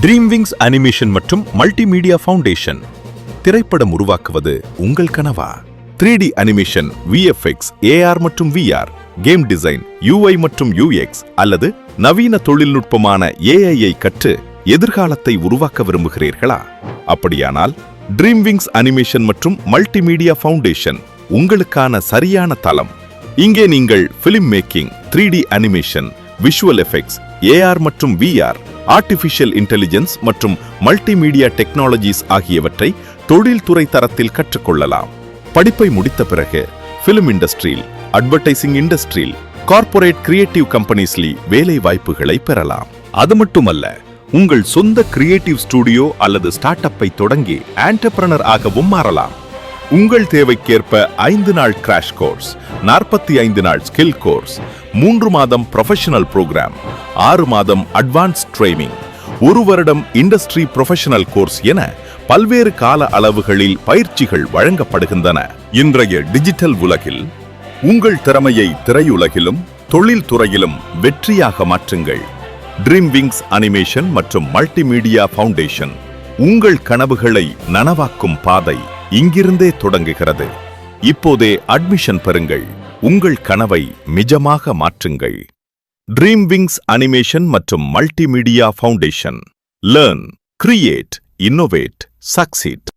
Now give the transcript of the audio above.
ட்ரீம்விங்ஸ் animation மற்றும் multimedia foundation. திரைப்படம் உருவாக்குவது உங்கள் கனவா? 3D அனிமேஷன், VFX, AR மற்றும் VR, கேம் டிசைன், UI மற்றும் UX அல்லது நவீன தொழில்நுட்பமான AI-ஐ கற்று எதிர்காலத்தை உருவாக்க விரும்புகிறீர்களா? அப்படியானால் ட்ரீம்விங்ஸ் அனிமேஷன் மற்றும் மல்டிமீடியா ஃபவுண்டேஷன் உங்களுக்கான சரியான தளம். இங்கே நீங்கள் film making, 3D animation, visual effects, AR மற்றும் VR, ஆர்டிஃபிஷியல் இன்டெலிஜென்ஸ் மற்றும் மல்டிமீடியா டெக்னாலஜிஸ் ஆகியவற்றை தொழில்துறை தரத்தில் கற்றுக்கொள்ளலாம். படிப்பை முடித்த பிறகு ஃபிலிம் இண்டஸ்ட்ரியில், அட்வர்டைசிங் இண்டஸ்ட்ரியில், கார்ப்பரேட் கிரியேட்டிவ் கம்பெனிஸ்லி வேலை வாய்ப்புகளை பெறலாம். அது மட்டுமல்ல, உங்கள் சொந்த கிரியேட்டிவ் ஸ்டுடியோ அல்லது ஸ்டார்ட் அப்பை தொடங்கி ஆண்டர்பிரனர் ஆகவும் மாறலாம். உங்கள் தேவைக்கேற்ப 5 நாள் கிராஷ் கோர்ஸ், 45 நாள் ஸ்கில் கோர்ஸ், 3 மாதம் ப்ரொஃபஷனல் ப்ரோக்ராம், 6 மாதம் அட்வான்ஸ் ட்ரைனிங், 1 வருடம் இண்டஸ்ட்ரி ப்ரொஃபஷனல் கோர்ஸ் என பல்வேறு கால அளவுகளில் பயிற்சிகள் வழங்கப்படுகின்றன. இன்றைய டிஜிட்டல் உலகில் உங்கள் திறமையை திரையுலகிலும் தொழில்துறையிலும் வெற்றியாக மாற்றுங்கள். ட்ரீம்விங்ஸ் அனிமேஷன் மற்றும் மல்டிமீடியா ஃபவுண்டேஷன் உங்கள் கனவுகளை நனவாக்கும் பாதை இங்கிருந்தே தொடங்குகிறது. இப்போதே அட்மிஷன் பெறுங்கள். உங்கள் கனவை நிஜமாக மாற்றுங்கள். ட்ரீம்விங்ஸ் அனிமேஷன் மற்றும் multimedia foundation. Learn, create, innovate, succeed.